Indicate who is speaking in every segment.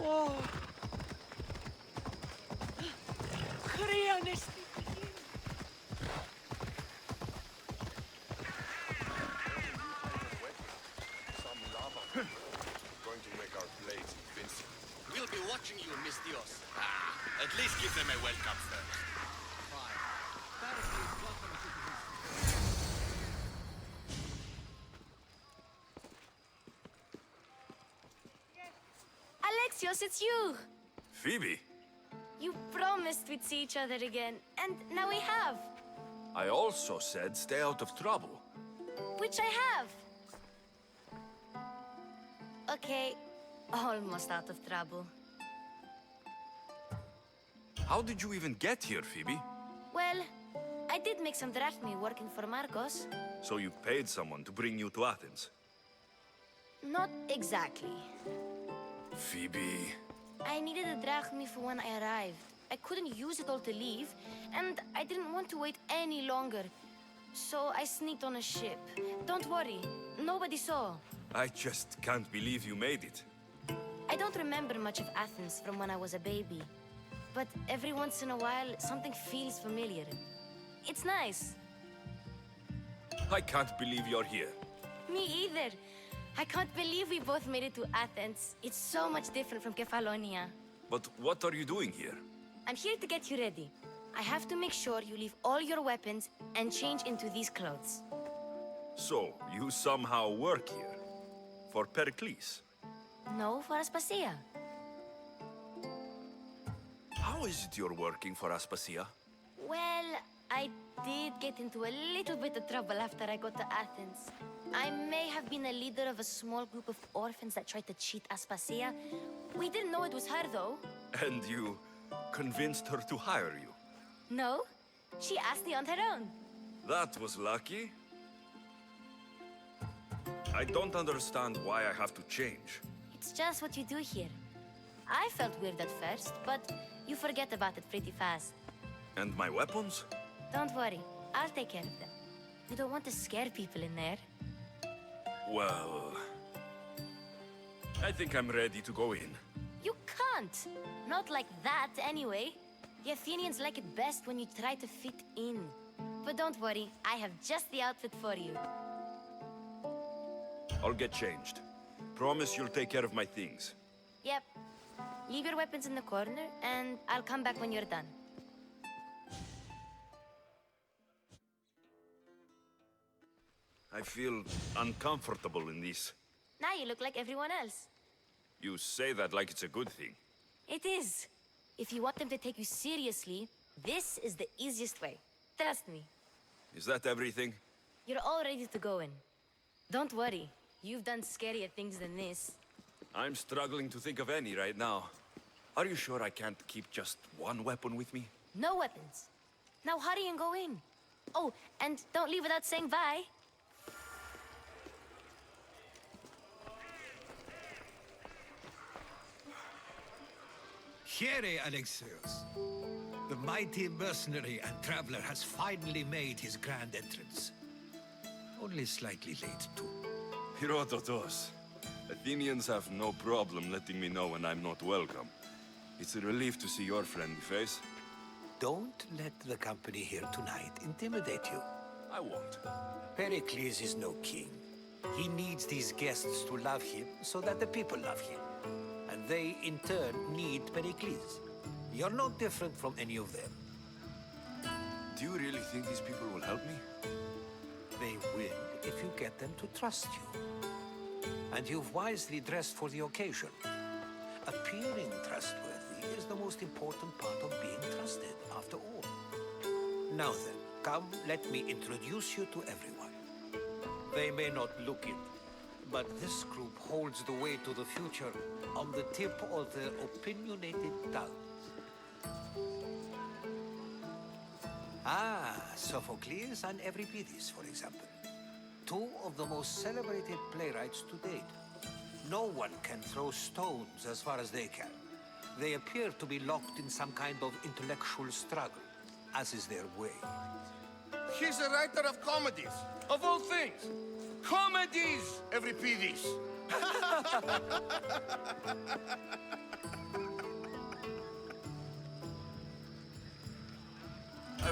Speaker 1: Some lava. Going to make our blades invincible.
Speaker 2: We'll be watching you, Miss Dios. At least give them a welcome first.
Speaker 3: Fine. Peryklesa, welcome to the
Speaker 4: Alexios, it's you!
Speaker 5: Phoebe,
Speaker 4: You promised we'd see each other again, and now we have.
Speaker 5: I also said stay out of trouble.
Speaker 4: Which I have. Okay, almost out of trouble.
Speaker 5: How did you even get here, Phoebe?
Speaker 4: Well, I did make some drachmi working for Marcos.
Speaker 5: So you paid someone to bring you to Athens?
Speaker 4: Not exactly.
Speaker 5: Phoebe...
Speaker 4: I needed a drachmi for when I arrived. I couldn't use it all to leave, and I didn't want to wait any longer. So I sneaked on a ship. Don't worry, nobody saw.
Speaker 5: I just can't believe you made it.
Speaker 4: I don't remember much of Athens from when I was a baby. But every once in a while, something feels familiar. It's nice.
Speaker 5: I can't believe you're here.
Speaker 4: Me either. I can't believe we both made it to Athens. It's so much different from Kefalonia.
Speaker 5: But what are you doing here?
Speaker 4: I'm here to get you ready. I have to make sure you leave all your weapons and change into these clothes.
Speaker 5: So, you somehow work here? For Peryklesa?
Speaker 4: No, for Aspasia.
Speaker 5: How is it you're working for Aspasia?
Speaker 4: Well, I did get into a little bit of trouble after I got to Athens. I may have been a leader of a small group of orphans that tried to cheat Aspasia. We didn't know it was her, though.
Speaker 5: And you convinced her to hire you?
Speaker 4: No, she asked me on her own.
Speaker 5: That was lucky. I don't understand why I have to change.
Speaker 4: It's just what you do here. I felt weird at first, but you forget about it pretty fast.
Speaker 5: And my weapons?
Speaker 4: Don't worry, I'll take care of them. You don't want to scare people in there.
Speaker 5: Well... I think I'm ready to go in.
Speaker 4: You can't! Not like that, anyway. The Athenians like it best when you try to fit in. But don't worry, I have just the outfit for you.
Speaker 5: I'll get changed. Promise you'll take care of my things.
Speaker 4: Yep. Leave your weapons in the corner, and I'll come back when you're done.
Speaker 5: I feel uncomfortable in this.
Speaker 4: Now you look like everyone else.
Speaker 5: You say that like it's a good thing.
Speaker 4: It is. If you want them to take you seriously, this is the easiest way. Trust me.
Speaker 5: Is that everything?
Speaker 4: You're all ready to go in. Don't worry. You've done scarier things than this.
Speaker 5: I'm struggling to think of any right now. Are you sure I can't keep just one weapon with me?
Speaker 4: No weapons. Now hurry and go in. Oh, and don't leave without saying bye.
Speaker 6: Here, Alexios. The mighty mercenary and traveler has finally made his grand entrance. Only slightly late, too.
Speaker 5: Herodotos. Athenians have no problem letting me know when I'm not welcome. It's a relief to see your friendly face.
Speaker 7: Don't let the company here tonight intimidate you.
Speaker 5: I won't.
Speaker 7: Pericles is no king. He needs these guests to love him so that the people love him. And they, in turn, need Pericles. You're no different from any of them.
Speaker 5: Do you really think these people will help me?
Speaker 7: They will if you get them to trust you. And you've wisely dressed for the occasion. Appearing trustworthy is the most important part of being trusted, after all. Now then, come, let me introduce you to everyone. They may not look it, but this group holds the way to the future on the tip of their opinionated tongues. Ah, Sophocles and Euripides, for example. Two of the most celebrated playwrights to date. No one can throw stones as far as they can. They appear to be locked in some kind of intellectual struggle, as is their way.
Speaker 1: He's a writer of comedies, of all things. Comedies, Euripides.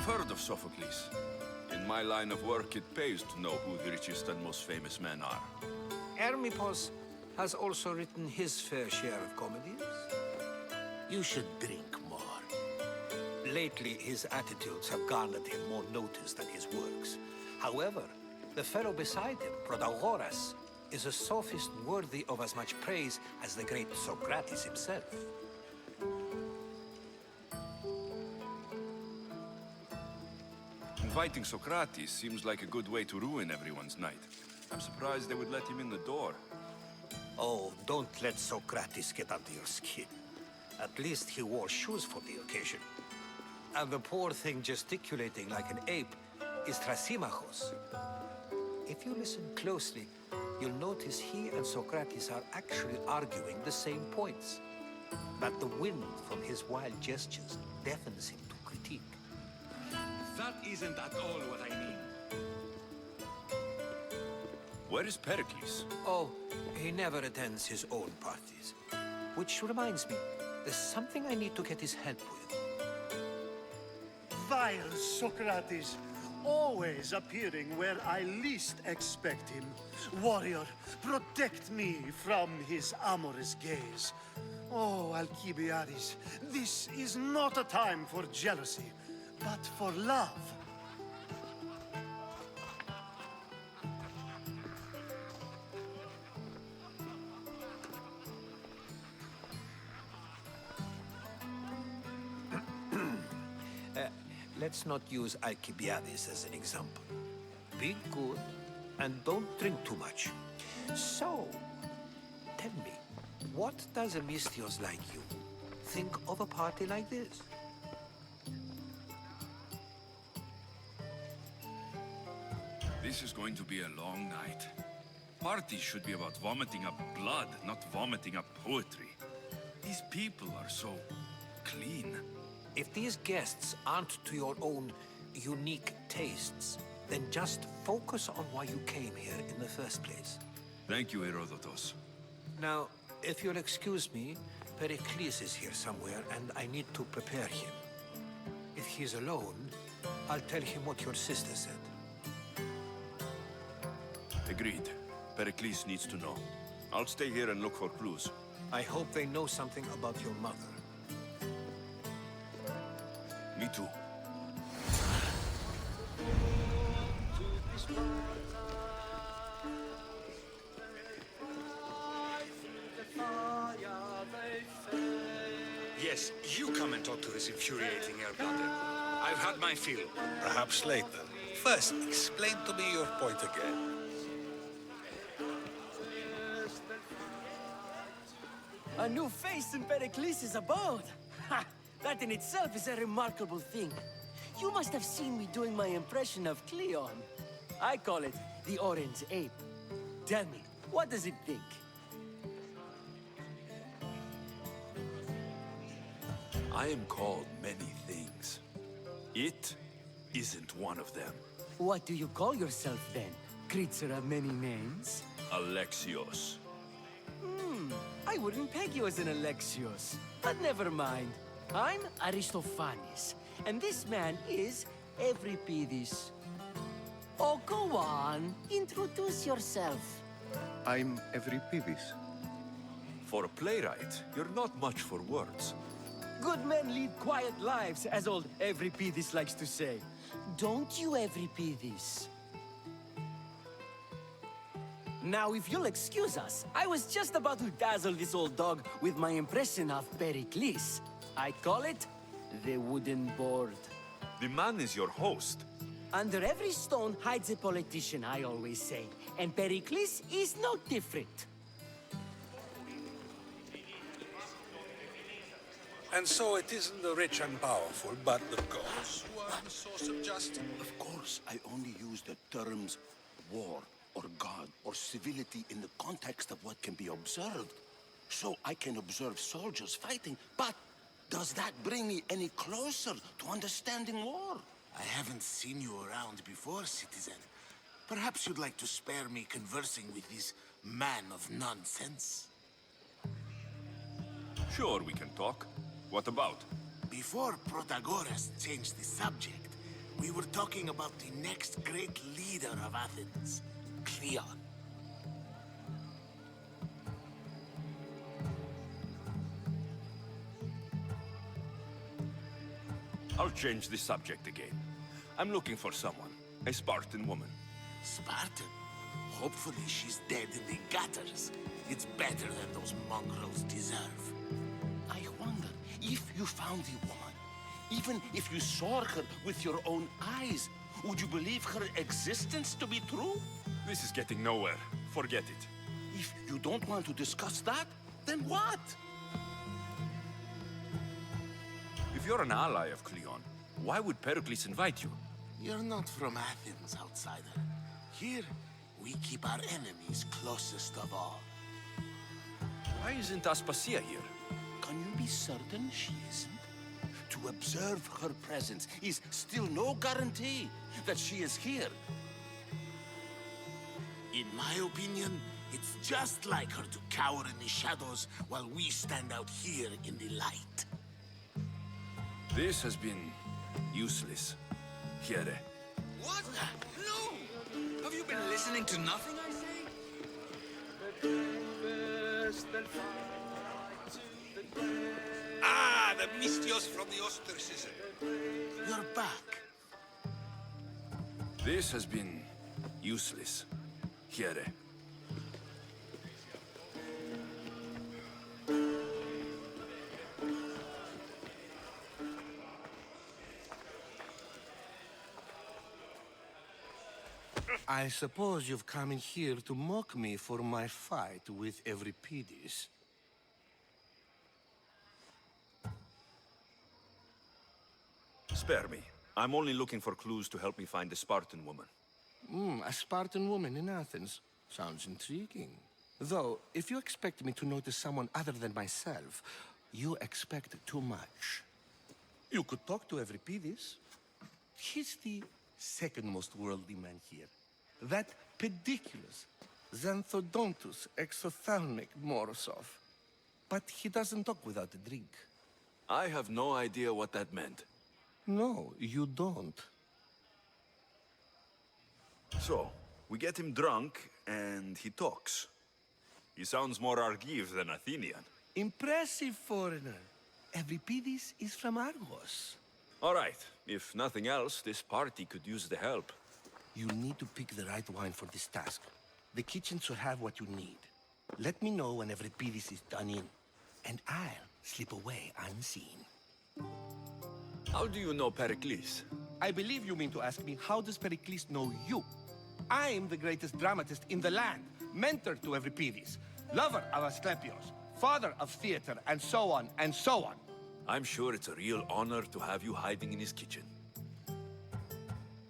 Speaker 5: I've heard of Sophocles. In my line of work, it pays to know who the richest and most famous men are.
Speaker 7: Hermippos has also written his fair share of comedies.
Speaker 8: You should drink more.
Speaker 7: Lately, his attitudes have garnered him more notice than his works. However, the fellow beside him, Protagoras, is a sophist worthy of as much praise as the great Socrates himself.
Speaker 5: Inviting Socrates seems like a good way to ruin everyone's night. I'm surprised they would let him in the door.
Speaker 7: Oh, don't let Socrates get under your skin. At least he wore shoes for the occasion. And the poor thing gesticulating like an ape is Thrasymachos. If you listen closely, you'll notice he and Socrates are actually arguing the same points. But the wind from his wild gestures deafens him to critique.
Speaker 6: That isn't at all what I mean.
Speaker 5: Where is Pericles?
Speaker 7: Oh, he never attends his own parties. Which reminds me, there's something I need to get his help with.
Speaker 9: Vile Socrates, always appearing where I least expect him. Warrior, protect me from his amorous gaze. Oh, Alcibiades, this is not a time for jealousy, but for love.
Speaker 7: Let's not use Alcibiades as an example. Be good and don't drink too much. So, tell me, what does a Mystios like you think of a party like this?
Speaker 5: This is going to be a long night. Parties should be about vomiting up blood, not vomiting up poetry. These people are so clean.
Speaker 7: If these guests aren't to your own unique tastes, then just focus on why you came here in the first place.
Speaker 5: Thank you, Herodotus.
Speaker 7: Now, if you'll excuse me, Pericles is here somewhere, and I need to prepare him. If he's alone, I'll tell him what your sister said.
Speaker 5: Agreed. Pericles needs to know. I'll stay here and look for clues.
Speaker 7: I hope they know something about your mother.
Speaker 5: Me too.
Speaker 6: Yes, you come and talk to this infuriating airbladder. I've had my fill.
Speaker 8: Perhaps later. First, explain to me your point again.
Speaker 3: A new face in Peryklesa' abode. Ha! That in itself is a remarkable thing. You must have seen me doing my impression of Cleon. I call it the Orange Ape. Tell me, what does it think?
Speaker 5: I am called many things. It isn't one of them.
Speaker 3: What do you call yourself then? Creature of many names?
Speaker 5: Alexios.
Speaker 3: I wouldn't peg you as an Alexios. But never mind. I'm Aristophanes, and this man is Euripides. Oh, go on. Introduce yourself.
Speaker 10: I'm Euripides.
Speaker 5: For a playwright, you're not much for words.
Speaker 3: Good men lead quiet lives, as old Euripides likes to say. Don't you, Euripides? Now, if you'll excuse us, I was just about to dazzle this old dog with my impression of Pericles. I call it the wooden board.
Speaker 5: The man is your host.
Speaker 3: Under every stone hides a politician, I always say. And Pericles is no different.
Speaker 8: And so it isn't the rich and powerful, but the gods who are the source of justice.
Speaker 11: Of course, I only use the terms war or god or civility in the context of what can be observed. So I can observe soldiers fighting, but does that bring me any closer to understanding war?
Speaker 2: I haven't seen you around before, citizen. Perhaps you'd like to spare me conversing with this man of nonsense?
Speaker 5: Sure, we can talk. What about?
Speaker 2: Before Protagoras changed the subject, We were talking about the next great leader of Athens, Cleon.
Speaker 5: I'll change the subject again. I'm looking for someone. A Spartan woman.
Speaker 2: Spartan? Hopefully she's dead in the gutters. It's better than those mongrels deserve. I wonder if you found the woman, even if you saw her with your own eyes, would you believe her existence to be true?
Speaker 5: This is getting nowhere. Forget it.
Speaker 2: If you don't want to discuss that, then what?
Speaker 5: If you're an ally of Cleon, why would Pericles invite you?
Speaker 2: You're not from Athens, outsider. Here, we keep our enemies closest of all.
Speaker 5: Why isn't Aspasia here?
Speaker 11: Can you be certain she isn't? To observe her presence is still no guarantee that she is here.
Speaker 2: In my opinion, it's just like her to cower in the shadows while we stand out here in the light.
Speaker 5: This has been useless. Here.
Speaker 6: What? No! Have you been listening to nothing I say? Ah, the Mystios from the ostracism.
Speaker 2: You're back.
Speaker 5: This has been useless. Here.
Speaker 11: I suppose you've come in here to mock me for my fight with Euripides.
Speaker 5: Spare me. I'm only looking for clues to help me find a Spartan woman.
Speaker 11: A Spartan woman in Athens. Sounds intriguing. Though, if you expect me to notice someone other than myself, you expect too much. You could talk to Euripides. He's the second most worldly man here. That pediculous, xanthodontus exophthalmic Morosov. But he doesn't talk without a drink.
Speaker 5: I have no idea what that meant.
Speaker 11: No, you don't.
Speaker 5: So, we get him drunk, and he talks. He sounds more Argive than Athenian.
Speaker 11: Impressive, foreigner. Euripides is from Argos.
Speaker 5: All right. If nothing else, this party could use the help.
Speaker 11: You need to pick the right wine for this task. The kitchen should have what you need. Let me know when Euripides is done in, and I'll slip away unseen.
Speaker 5: How do you know Pericles?
Speaker 11: I believe you mean to ask me, how does Pericles know you? I'm the greatest dramatist in the land, mentor to Euripides, lover of Asclepios, father of theater, and so on, and so on.
Speaker 5: I'm sure it's a real honor to have you hiding in his kitchen.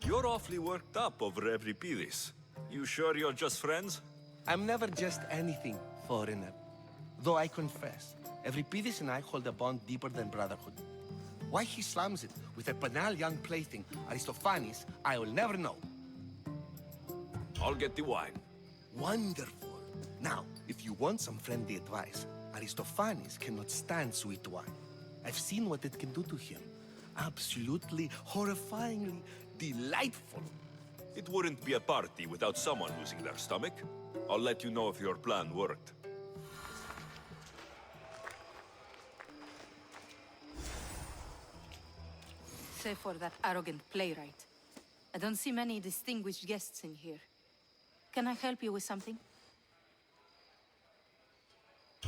Speaker 5: You're awfully worked up over Euripides. You sure you're just friends?
Speaker 11: I'm never just anything, foreigner. Though I confess, Euripides and I hold a bond deeper than brotherhood. Why he slams it with a banal young plaything, Aristophanes, I will never know.
Speaker 5: I'll get the wine.
Speaker 11: Wonderful. Now, if you want some friendly advice, Aristophanes cannot stand sweet wine. I've seen what it can do to him. Absolutely, horrifyingly delightful.
Speaker 5: It wouldn't be a party without someone losing their stomach. I'll let you know if your plan worked.
Speaker 12: Save for that arrogant playwright. I don't see many distinguished guests in here. Can I help you with something?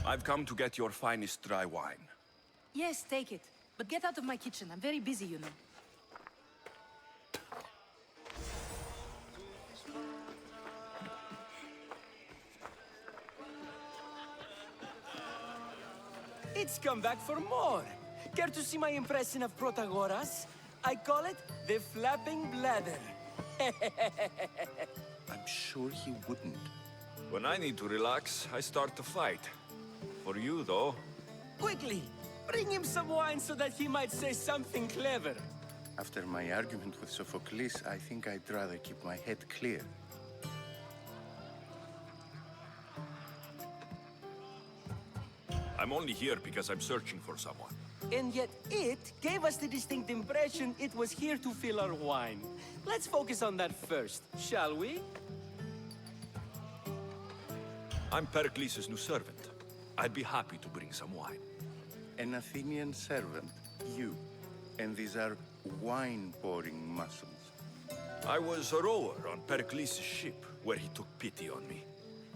Speaker 5: I've come to get your finest dry wine.
Speaker 12: Yes, take it. But get out of my kitchen. I'm very busy, you know.
Speaker 3: It's come back for more. Care to see my impression of Protagoras? I call it the flapping bladder.
Speaker 10: I'm sure he wouldn't.
Speaker 5: When I need to relax, I start to fight. For you, though.
Speaker 3: Quickly, bring him some wine so that he might say something clever.
Speaker 10: After my argument with Sophocles, I think I'd rather keep my head clear.
Speaker 5: I'm only here because I'm searching for someone.
Speaker 3: And yet it gave us the distinct impression it was here to fill our wine. Let's focus on that first, shall we?
Speaker 13: I'm Peryklesa' new servant. I'd be happy to bring some wine.
Speaker 10: An Athenian servant, you. And these are wine-pouring muscles.
Speaker 13: I was a rower on Peryklesa' ship, where he took pity on me.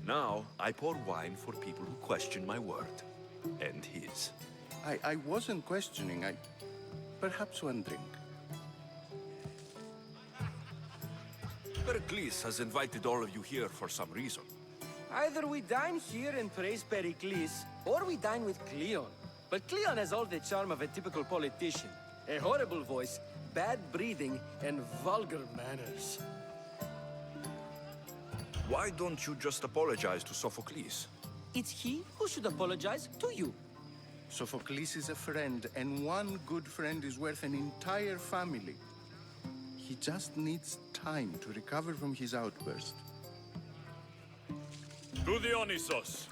Speaker 13: Now, I pour wine for people who question my word. And his.
Speaker 10: I wasn't questioning, perhaps one drink.
Speaker 13: Peryklesa has invited all of you here for some reason.
Speaker 3: Either we dine here and praise Pericles, or we dine with Cleon. But Cleon has all the charm of a typical politician. A horrible voice, bad breeding, and vulgar manners.
Speaker 13: Why don't you just apologize to Sophocles?
Speaker 3: It's he who should apologize to you.
Speaker 10: Sophocles is a friend, and one good friend is worth an entire family. He just needs time to recover from his outburst.
Speaker 5: To Dionysos.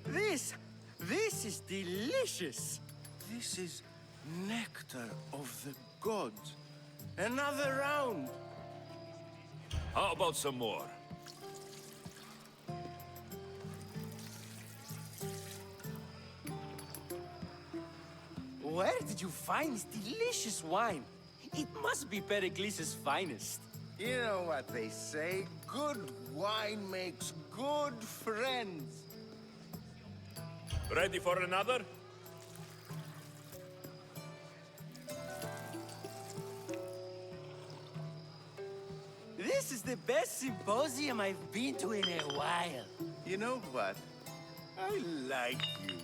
Speaker 3: This is delicious.
Speaker 10: This is nectar of the gods. Another round.
Speaker 5: How about some more?
Speaker 3: Where did you find this delicious wine? It must be Pericles' finest.
Speaker 10: You know what they say, good wine makes good friends.
Speaker 5: Ready for another?
Speaker 3: This is the best symposium I've been to in a while.
Speaker 10: You know what? I like you.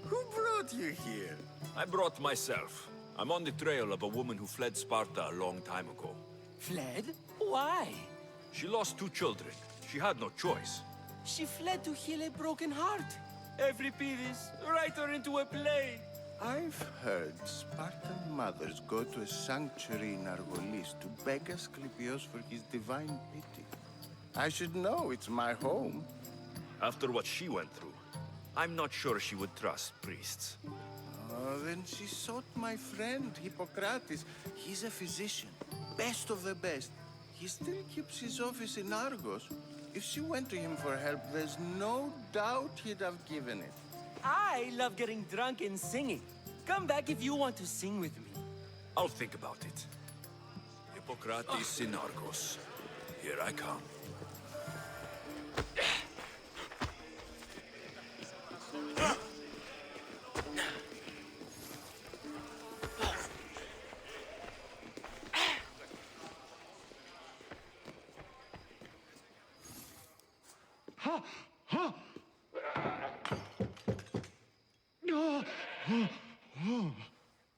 Speaker 10: Who brought you here?
Speaker 13: I brought myself. I'm on the trail of a woman who fled Sparta a long time ago.
Speaker 3: Fled? Why?
Speaker 13: She lost 2 children. She had no choice.
Speaker 3: She fled to heal a broken heart. Every Euripides, write her into a play.
Speaker 10: I've heard Spartan mothers go to a sanctuary in Argolis to beg Asclepios for his divine pity. I should know, it's my home.
Speaker 13: After what she went through, I'm not sure she would trust priests.
Speaker 10: Oh, then she sought my friend, Hippocrates. He's a physician, best of the best. He still keeps his office in Argos. If she went to him for help, there's no doubt he'd have given it.
Speaker 3: I love getting drunk and singing. Come back if you want to sing with me.
Speaker 13: I'll think about it. Hippocrates in Argos. Here I come.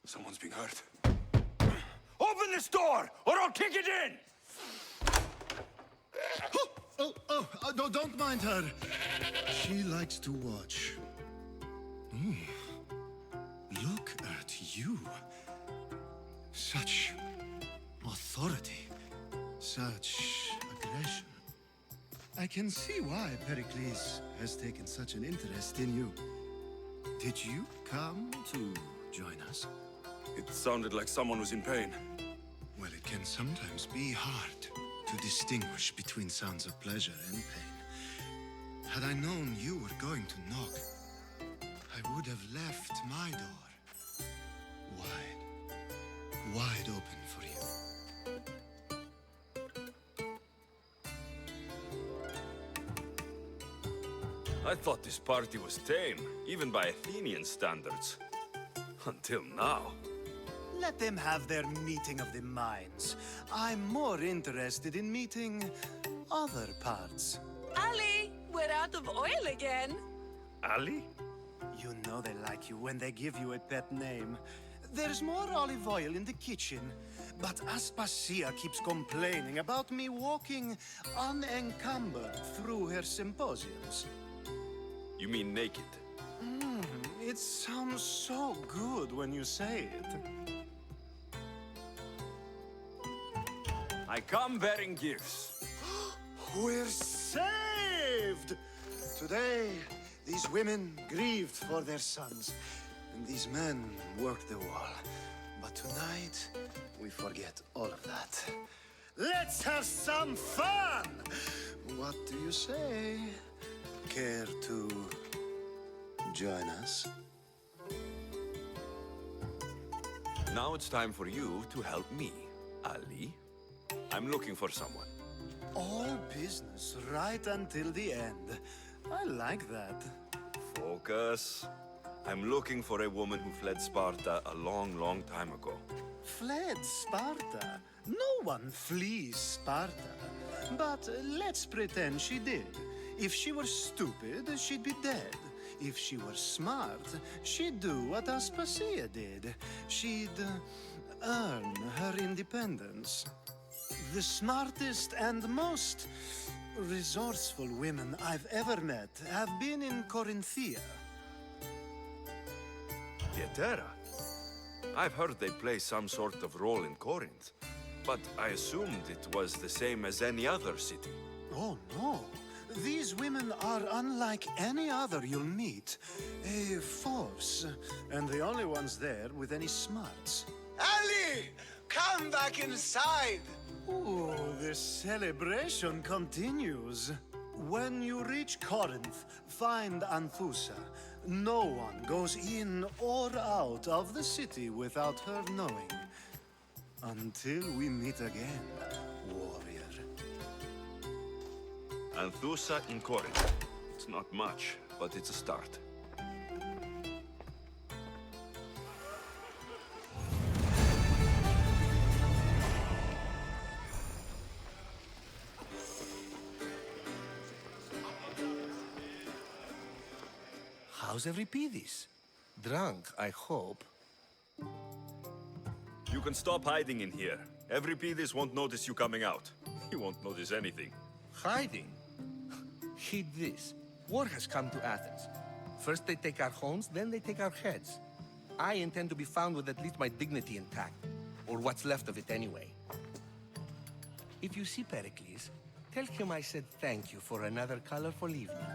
Speaker 5: Someone's being hurt. Open this door, or I'll kick it in!
Speaker 9: Don't mind her. She likes to watch. Look at you. Such authority. Such aggression. I can see why Pericles has taken such an interest in you. Did you come to join us?
Speaker 5: It sounded like someone was in pain.
Speaker 9: Well, it can sometimes be hard to distinguish between sounds of pleasure and pain. Had I known you were going to knock, I would have left my door wide open for you.
Speaker 13: I thought this party was tame, even by Athenian standards. Until now.
Speaker 9: Let them have their meeting of the minds. I'm more interested in meeting other parts.
Speaker 14: Ali, we're out of oil again.
Speaker 13: Ali?
Speaker 9: You know they like you when they give you a pet name. There's more olive oil in the kitchen, but Aspasia keeps complaining about me walking unencumbered through her symposiums.
Speaker 13: You mean naked?
Speaker 9: It sounds so good when you say it.
Speaker 13: I come bearing gifts.
Speaker 9: We're saved! lived. Today, these women grieved for their sons, and these men worked the wall. But tonight, we forget all of that. Let's have some fun! What do you say? Care to join us?
Speaker 13: Now it's time for you to help me, Ali. I'm looking for someone.
Speaker 9: All business right until the end. I like that.
Speaker 13: Focus. I'm looking for a woman who fled Sparta a long, long time ago.
Speaker 9: Fled Sparta? No one flees Sparta. But let's pretend she did. If she were stupid, she'd be dead. If she were smart, she'd do what Aspasia did. She'd earn her independence. The smartest and most resourceful women I've ever met have been in Corinthia.
Speaker 13: Pieterra? I've heard they play some sort of role in Corinth, but I assumed it was the same as any other city.
Speaker 9: Oh, no. These women are unlike any other you'll meet. A force, and the only ones there with any smarts.
Speaker 10: Ali! Come back inside!
Speaker 9: Ooh, the celebration continues. When you reach Corinth, find Anthusa. No one goes in or out of the city without her knowing. Until we meet again, warrior.
Speaker 13: Anthusa in Corinth. It's not much, but it's a start.
Speaker 15: How's Euripides? Drunk, I hope.
Speaker 13: You can stop hiding in here. Euripides won't notice you coming out. He won't notice anything.
Speaker 15: Hiding? Heed this. War has come to Athens. First they take our homes, then they take our heads. I intend to be found with at least my dignity intact. Or what's left of it anyway. If you see Pericles, tell him I said thank you for another colorful evening.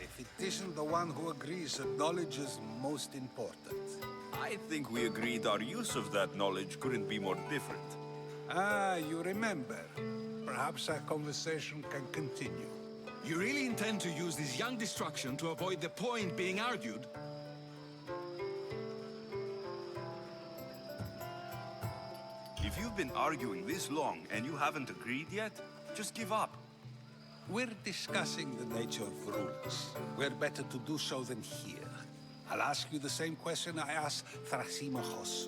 Speaker 8: If it isn't the one who agrees that knowledge is most important.
Speaker 13: I think we agreed our use of that knowledge couldn't be more different.
Speaker 8: You remember. Perhaps our conversation can continue.
Speaker 5: You really intend to use this young destruction to avoid the point being argued?
Speaker 13: If you've been arguing this long and you haven't agreed yet, just give up.
Speaker 8: We're discussing the nature of rules. Where better to do so than here? I'll ask you the same question I asked Thrasymachos.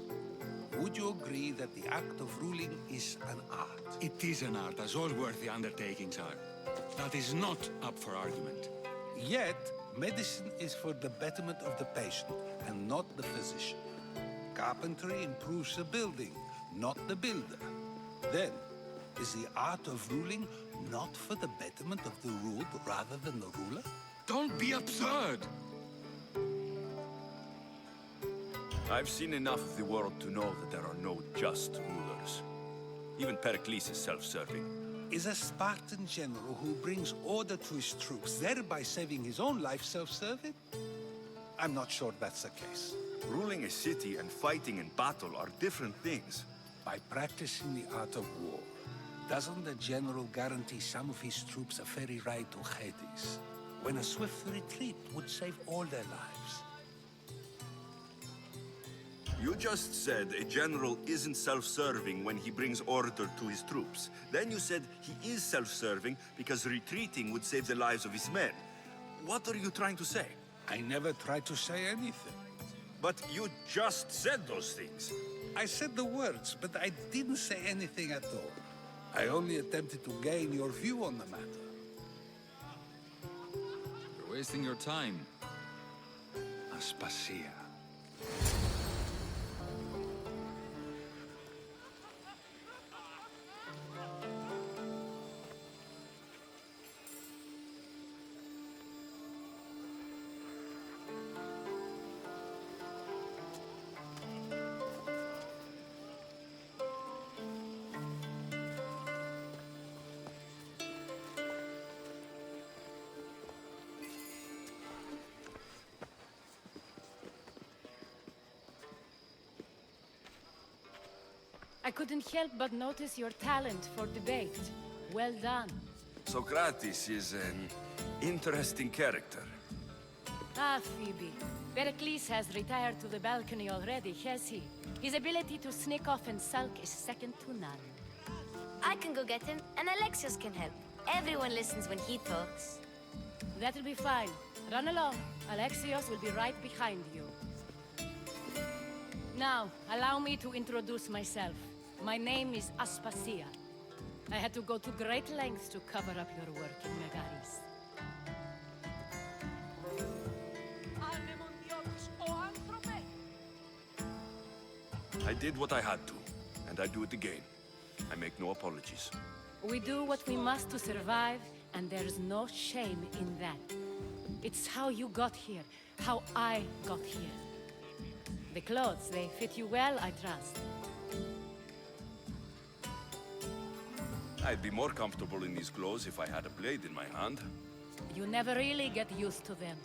Speaker 8: Would you agree that the act of ruling is an art?
Speaker 5: It is an art, as all worthy undertakings are. That is not up for argument.
Speaker 8: Yet, medicine is for the betterment of the patient, and not the physician. Carpentry improves the building, not the builder. Then, is the art of ruling not for the betterment of the ruled rather than the ruler?
Speaker 5: Don't be absurd!
Speaker 13: I've seen enough of the world to know that there are no just rulers. Even Pericles is self-serving.
Speaker 8: Is a Spartan general who brings order to his troops, thereby saving his own life, self-serving? I'm not sure that's the case.
Speaker 13: Ruling a city and fighting in battle are different things.
Speaker 8: By practicing the art of war, doesn't the general guarantee some of his troops a ferry ride to Hades, when a swift retreat would save all their lives?
Speaker 13: You just said a general isn't self-serving when he brings order to his troops. Then you said he is self-serving because retreating would save the lives of his men. What are you trying to say?
Speaker 8: I never tried to say anything.
Speaker 13: But you just said those things.
Speaker 8: I said the words, but I didn't say anything at all. I only attempted to gain your view on the matter.
Speaker 5: You're wasting your time.
Speaker 8: Aspasia.
Speaker 16: I couldn't help but notice your talent for debate. Well done.
Speaker 5: Socrates is an interesting character.
Speaker 16: Ah, Phoebe. Pericles has retired to the balcony already, has he? His ability to sneak off and sulk is second to none.
Speaker 4: I can go get him, and Alexios can help. Everyone listens when he talks.
Speaker 16: That'll be fine. Run along. Alexios will be right behind you. Now, allow me to introduce myself. My name is Aspasia. I had to go to great lengths to cover up your work in Megaris.
Speaker 5: I did what I had to, and I do it again. I make no apologies.
Speaker 16: We do what we must to survive, and there's no shame in that. It's how you got here, how I got here. The clothes, they fit you well, I trust.
Speaker 5: I'd be more comfortable in these clothes if I had a blade in my hand.
Speaker 16: You never really get used to them.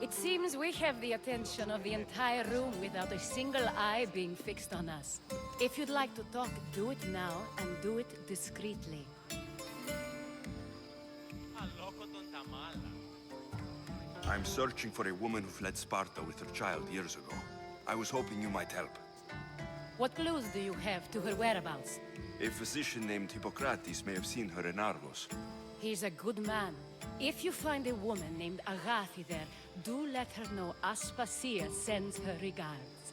Speaker 16: It seems we have the attention of the entire room without a single eye being fixed on us. If you'd like to talk, do it now, and do it discreetly.
Speaker 5: I'm searching for a woman who fled Sparta with her child years ago. I was hoping you might help.
Speaker 16: What clues do you have to her whereabouts?
Speaker 5: A physician named Hippocrates may have seen her in Argos.
Speaker 16: He's a good man. If you find a woman named Agathi there, do let her know Aspasia sends her regards.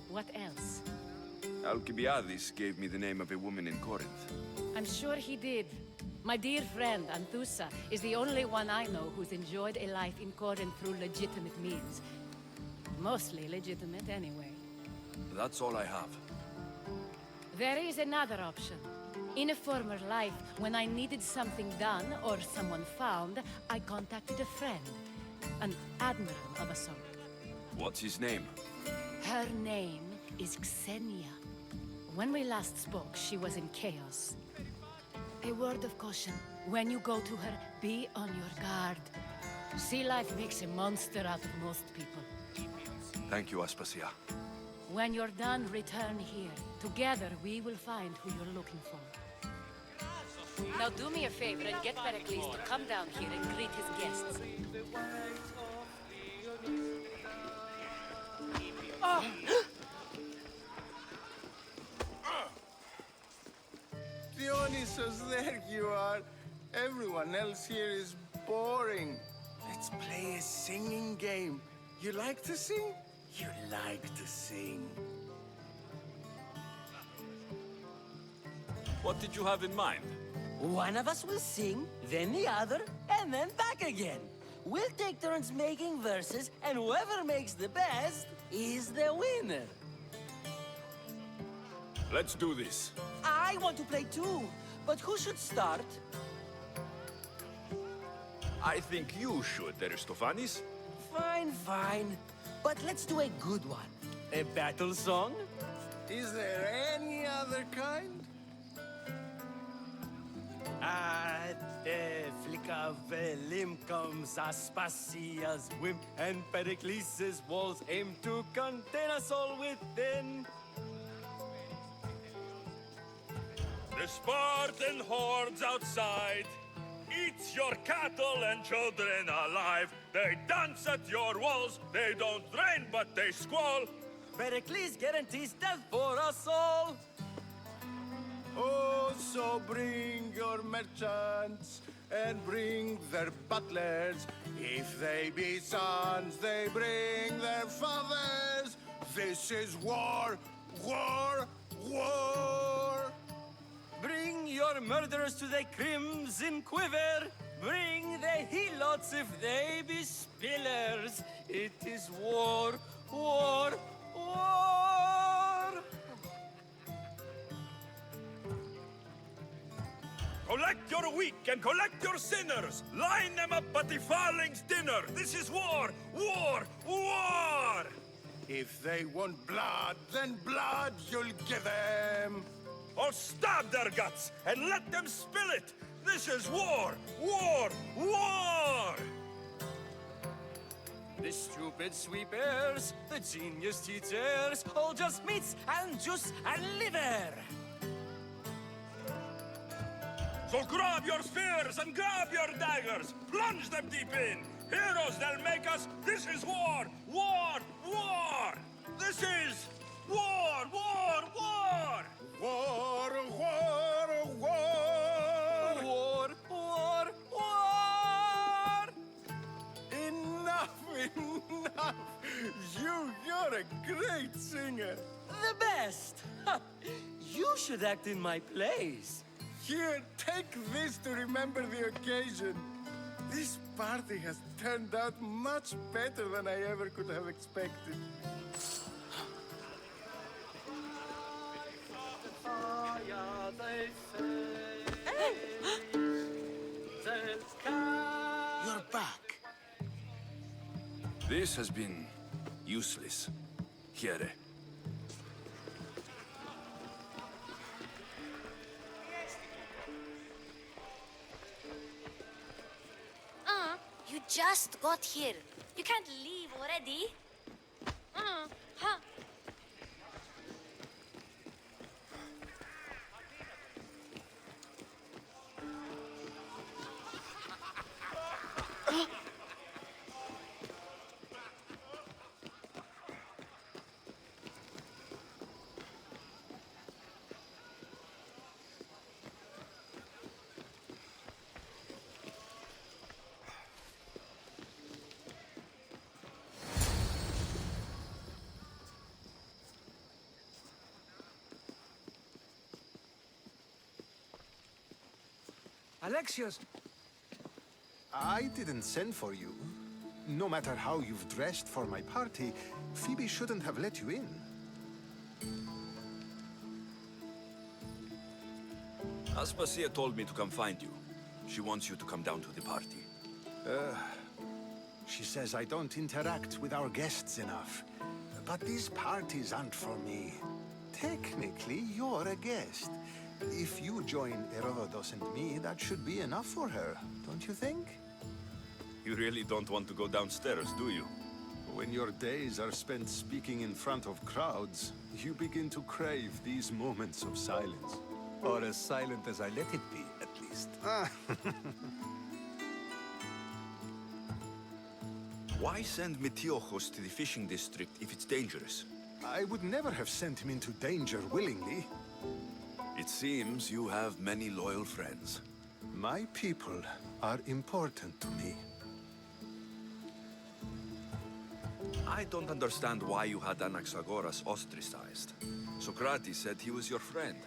Speaker 16: What else?
Speaker 5: Alcibiades gave me the name of a woman in Corinth.
Speaker 16: I'm sure he did. My dear friend, Anthusa, is the only one I know who's enjoyed a life in Corinth through legitimate means. Mostly legitimate, anyway.
Speaker 5: That's all I have.
Speaker 16: There is another option. In a former life, when I needed something done or someone found, I contacted a friend. An admiral of a sort.
Speaker 5: What's his name?
Speaker 16: Her name is Xenia. When we last spoke, she was in chaos. A word of caution. When you go to her, be on your guard. Sea life makes a monster out of most people.
Speaker 5: Thank you, Aspasia.
Speaker 16: When you're done, return here. Together, we will find who you're looking for. Now do me a favor and get Pericles to come down here and greet his guests. Oh!
Speaker 10: Dionysus, there you are. Everyone else here is boring. Let's play a singing game. You like to sing? You like to sing.
Speaker 5: What did you have in mind?
Speaker 3: One of us will sing, then the other, and then back again. We'll take turns making verses, and whoever makes the best is the winner.
Speaker 5: Let's do this.
Speaker 3: I want to play too, but who should start?
Speaker 5: I think you should, Aristophanes.
Speaker 3: Fine, fine. But let's do a good one. A battle song?
Speaker 10: Is there any other kind?
Speaker 3: At a flick of a limb comes Aspasia's whim, and Pericles' walls aim to contain us all within.
Speaker 5: The Spartan hordes outside eats your cattle and children alive. They dance at your walls. They don't rain, but they squall.
Speaker 3: Pericles guarantees death for us all.
Speaker 10: Oh, so bring your merchants and bring their butlers. If they be sons, they bring their fathers. This is war, war, war.
Speaker 3: Bring your murderers to the crimson quiver. Bring the helots if they be spillers. It is war, war, war.
Speaker 5: Collect your weak and collect your sinners. Line them up at the Farling's dinner. This is war, war, war.
Speaker 10: If they want blood, then blood you'll give them.
Speaker 5: Or stab their guts and let them spill it. This is war, war, war.
Speaker 3: The stupid sweepers, the genius teachers, all just meats and juice and liver.
Speaker 5: So grab your spears and grab your daggers. Plunge them deep in. Heroes they'll make us. This is war. War. War. This is war. War. War.
Speaker 10: War, war, war!
Speaker 3: War, war, war!
Speaker 10: Enough, enough! You're a great singer.
Speaker 3: The best! Ha! You should act in my plays.
Speaker 10: Here, take this to remember the occasion. This party has turned out much better than I ever could have expected.
Speaker 2: You're back.
Speaker 13: This has been useless. Here.
Speaker 4: You just got here. You can't leave already. Huh?
Speaker 6: Alexios!
Speaker 17: I didn't send for you. No matter how you've dressed for my party, Phoebe shouldn't have let you in.
Speaker 13: Aspasia told me to come find you. She wants you to come down to the party.
Speaker 17: She says I don't interact with our guests enough. But these parties aren't for me. Technically, you're a guest. If you join Herodotus and me, that should be enough for her, don't you think?
Speaker 13: You really don't want to go downstairs, do you?
Speaker 17: When your days are spent speaking in front of crowds, you begin to crave these moments of silence.
Speaker 6: Or as silent as I let it be, at least.
Speaker 13: Why send Metiochos to the fishing district if it's dangerous?
Speaker 17: I would never have sent him into danger willingly.
Speaker 13: It seems you have many loyal friends.
Speaker 17: My people are important to me.
Speaker 13: I don't understand why you had Anaxagoras ostracized. Socrates said he was your friend.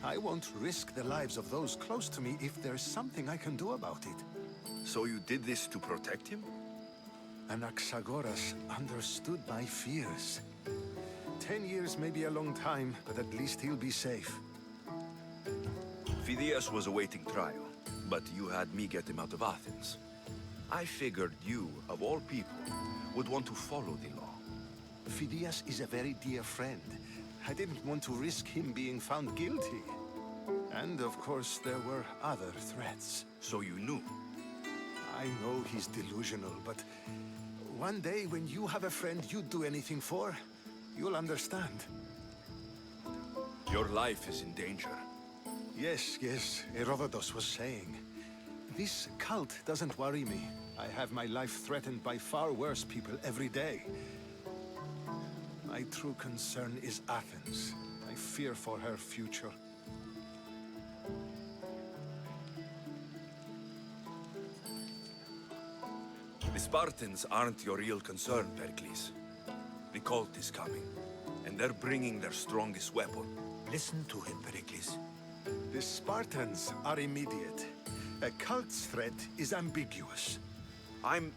Speaker 17: I won't risk the lives of those close to me if there's something I can do about it.
Speaker 13: So you did this to protect him?
Speaker 17: Anaxagoras understood my fears. 10 years may be a long time, but at least he'll be safe.
Speaker 13: Phidias was awaiting trial, but you had me get him out of Athens. I figured you, of all people, would want to follow the law.
Speaker 17: Phidias is a very dear friend. I didn't want to risk him being found guilty. And of course, there were other threats.
Speaker 13: So you knew?
Speaker 17: I know he's delusional, but one day when you have a friend you'd do anything for, you'll understand.
Speaker 13: Your life is in danger.
Speaker 17: Yes, Herodotus was saying. This cult doesn't worry me. I have my life threatened by far worse people every day. My true concern is Athens. I fear for her future.
Speaker 13: The Spartans aren't your real concern, Pericles. The cult is coming, and they're bringing their strongest weapon.
Speaker 6: Listen to him, Pericles.
Speaker 17: The Spartans are immediate. A cult's threat is ambiguous.
Speaker 13: I'm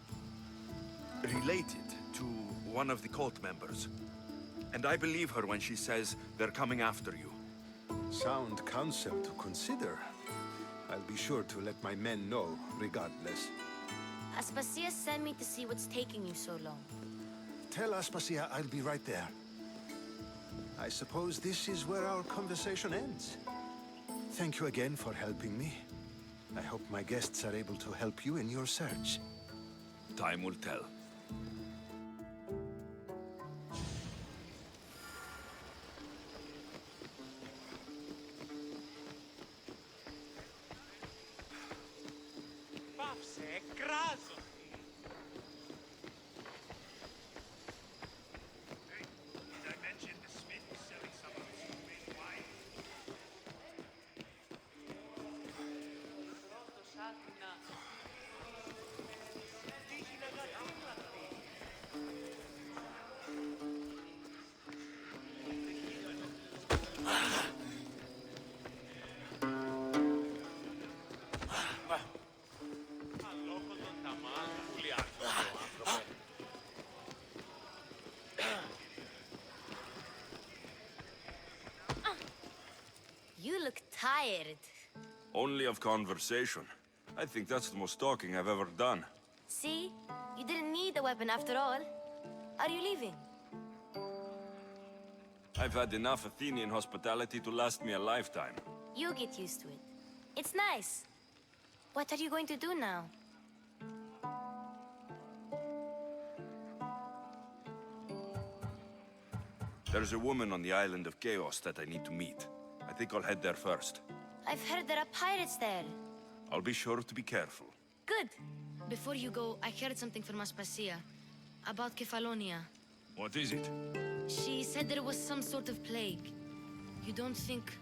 Speaker 13: related to one of the cult members. And I believe her when she says they're coming after you.
Speaker 17: Sound counsel to consider. I'll be sure to let my men know, regardless.
Speaker 4: Aspasia sent me to see what's taking you so long.
Speaker 17: Tell Aspasia I'll be right there. I suppose this is where our conversation ends. Thank you again for helping me. I hope my guests are able to help you in your search.
Speaker 13: Time will tell.
Speaker 4: You look tired.
Speaker 13: Only of conversation. I think that's the most talking I've ever done.
Speaker 4: See? You didn't need the weapon after all. Are you leaving?
Speaker 13: I've had enough Athenian hospitality to last me a lifetime.
Speaker 4: You get used to it. It's nice. What are you going to do now?
Speaker 13: There's a woman on the island of Chaos that I need to meet. I think I'll head there first.
Speaker 4: I've heard there are pirates there.
Speaker 13: I'll be sure to be careful.
Speaker 4: Good. Before you go, I heard something from Aspasia. About Kefalonia.
Speaker 13: What is it?
Speaker 4: She said there was some sort of plague. You don't think...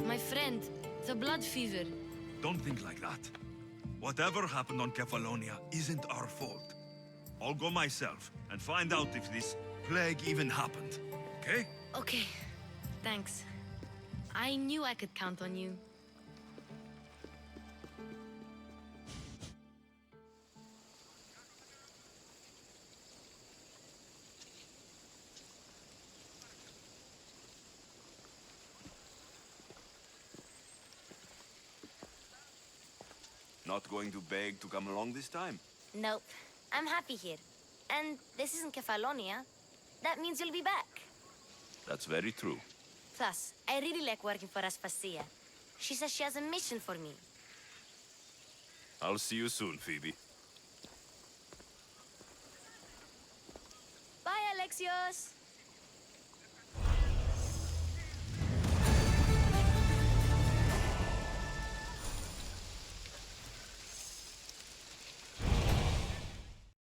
Speaker 4: My friend, the blood fever.
Speaker 5: Don't think like that. Whatever happened on Kefalonia isn't our fault. I'll go myself and find out if this plague even happened, okay?
Speaker 4: Okay. Thanks. I knew I could count on you.
Speaker 13: Not going to beg to come along this time?
Speaker 4: Nope. I'm happy here. And this isn't Kefalonia. That means you'll be back.
Speaker 13: That's very true.
Speaker 4: Plus, I really like working for Aspasia. She says she has a mission for me.
Speaker 13: I'll see you soon, Phoebe.
Speaker 4: Bye, Alexios!